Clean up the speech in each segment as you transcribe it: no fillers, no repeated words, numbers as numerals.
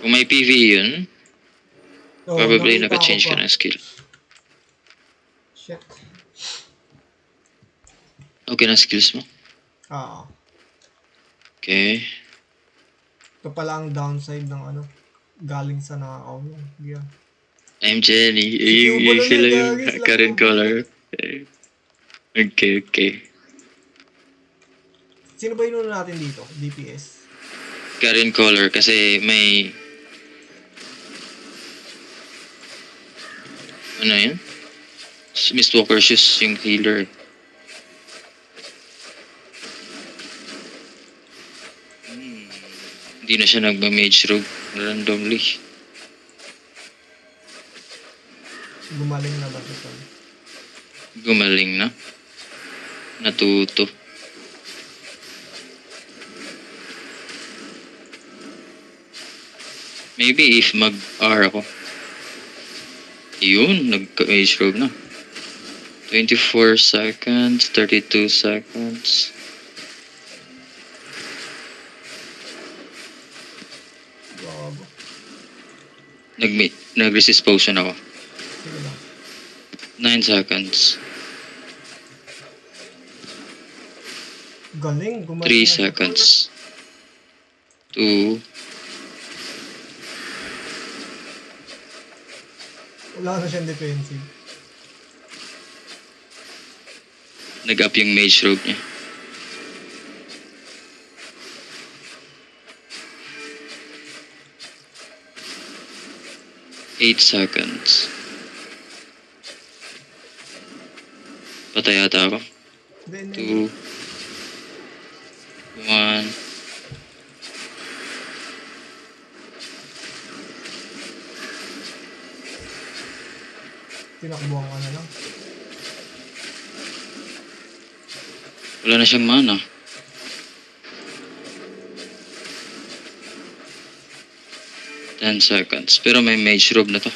Kung may PV yun, Oo, probably nakita ko naka-change ka pa. ng skill. Shit. Okay na skills mo? Oo. Okay. Ito pala ang downside ng ano. Galing sa nakakaw yan. Yeah. I'm Jenny. Si Cubo Yung lang yun, sila yung gagi. Sila current Cubo lang. color. Okay. Sino ba yun natin dito? DPS? Current color kasi may... Ano yun? Mistwalker shoes yung healer. Hindi na siya nagma-mage rogue randomly. Gumaling na ba ito? Gumaling na. Natuto. Maybe if mag-R ako. Yun, nagka-mage rogue na. 24 seconds, 32 seconds. Bago. Nag-resist potion ako. Sige lang. 9 seconds. Galing. 3 Gumaling na siya. seconds. 2. Wala na siyang defensive. Nag-up yung mage rogue niya. Eight seconds. Patay ata ako. Hindi. 2. 1. Tinakbuhan ka na lang. Wala na siyang mana. Ten seconds. Pero may mage robe na to.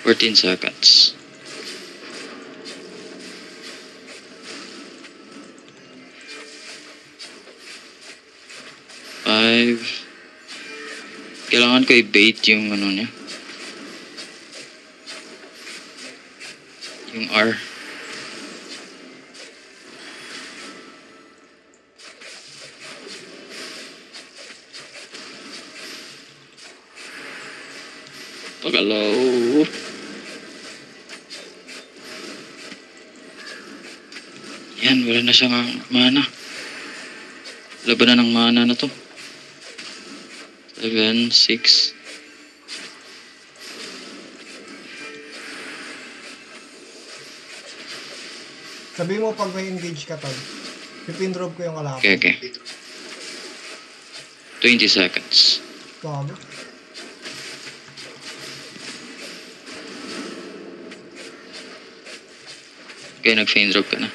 Fourteen seconds. Five. Kailangan ko i-bait yung ano niya. Yung R. Pagalaw. Yan, wala na siyang mana. Laban na ng mana na to. 7, 6. Sabihin mo pag may engage ka, tol. Pipin drop ko yung kalaban. Okay. 20 seconds. Gago. Okay, nag-feint drop ka na.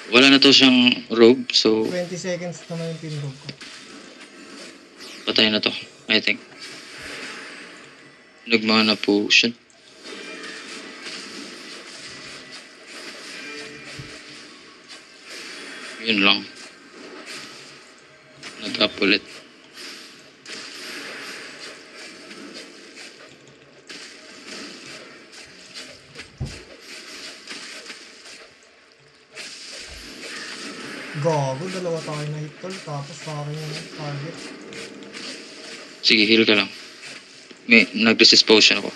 Wala na to siyang robe, so 20 seconds naman yung pin drop ko. patay na to, I think. Nag-mana potion. Yun lang. Nag-up ulit. Gago, dalawa tayo na hit, tol. Tapos sa akin yung target. Sige, heal ka lang. May nag-resist potion ako.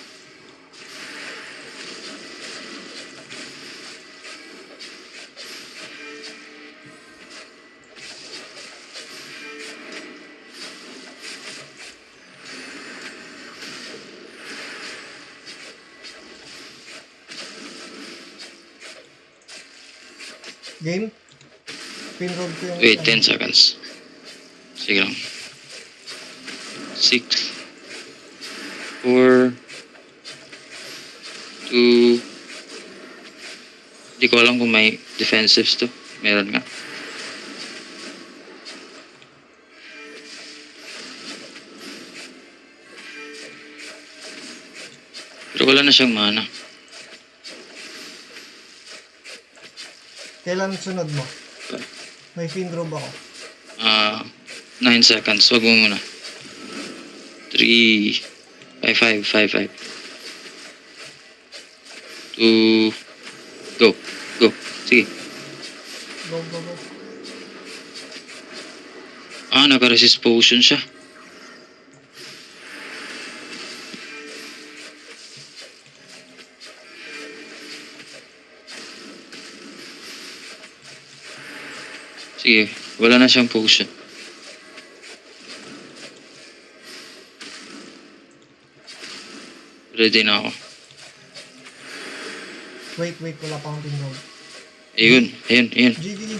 Game? Pin drop ko yung... Wait, 10 seconds. Sige lang. 6, 4, 2. Hindi ko alam kung may defensives to. Meron nga. Pero wala na siyang mana. Kailan sunod mo? May Finrod ako. 9 seconds. Wag mo muna. 3, 5, 5, 5, 5. 2, go. Go. Sige. Go, go, go. Naka-resist potion siya. Sige, wala na siyang potion. Ready na ako. Wait, wala pa akong Finrod. Ayun. GG.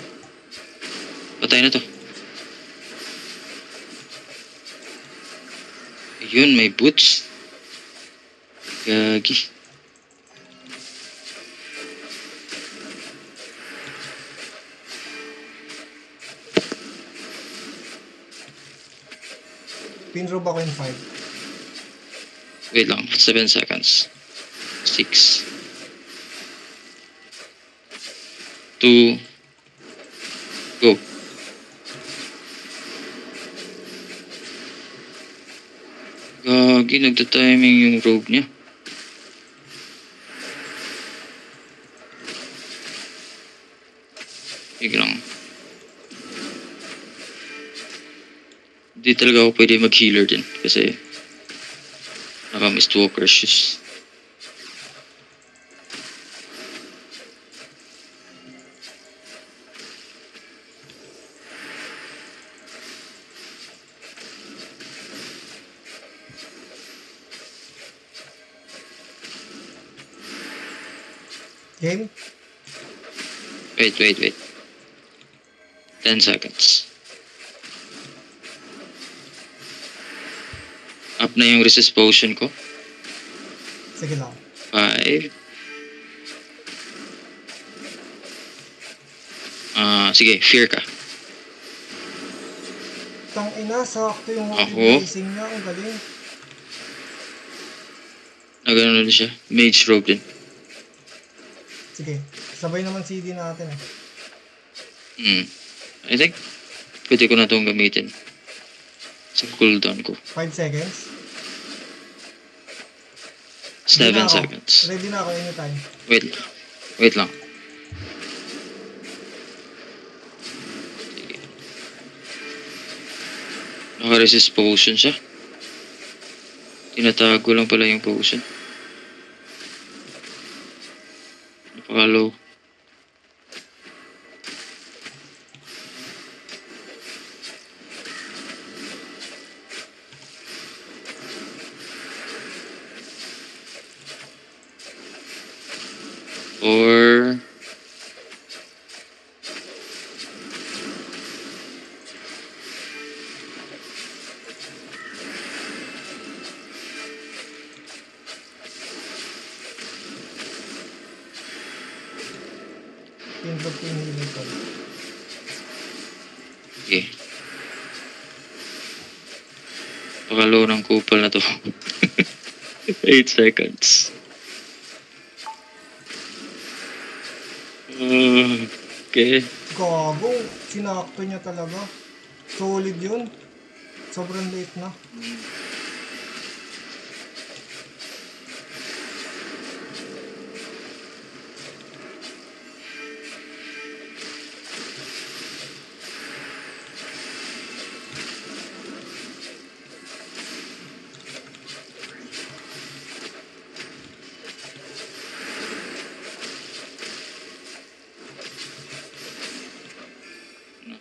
Patay na to. Ayun, may boots. Gagi. Finrod ako in 5. Wait lang, 7 seconds. 6. 2. Go. Gagi, nagta-timing yung rogue niya. Sige lang. Hindi talaga ako pwede mag-healer din kasi naka-Mistwalker shoes. Game? Wait. 10 seconds. Up na yung resist potion ko. Sige lang. 5. Sige, fear ka. Tang ina, sakto yung Ako? racing niya. Ang galing. Nagano na siya. Mage robe din. Sige, sabay naman CD natin eh. I think pwede ko na itong gamitin sa cooldown ko. 5 seconds. 7 Ready na ako. seconds. Ready na ako anytime. Wait lang. Sige. Naka-resist potion siya. Tinatago lang pala yung potion. Napaka-low. Or Finrod ko yung healer ko. okay. Napaka-low ng kupal na to. 8 seconds. Okay. Gago, sinakto niya talaga. Solid yun. Sobrang late na.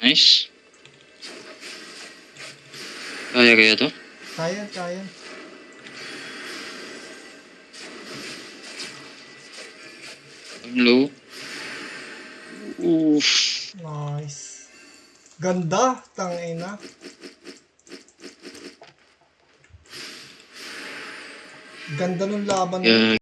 Nice. Kaya to? Kaya. I'm low. Oof. Nice. Ganda, tangina. Ganda nung laban. Yeah.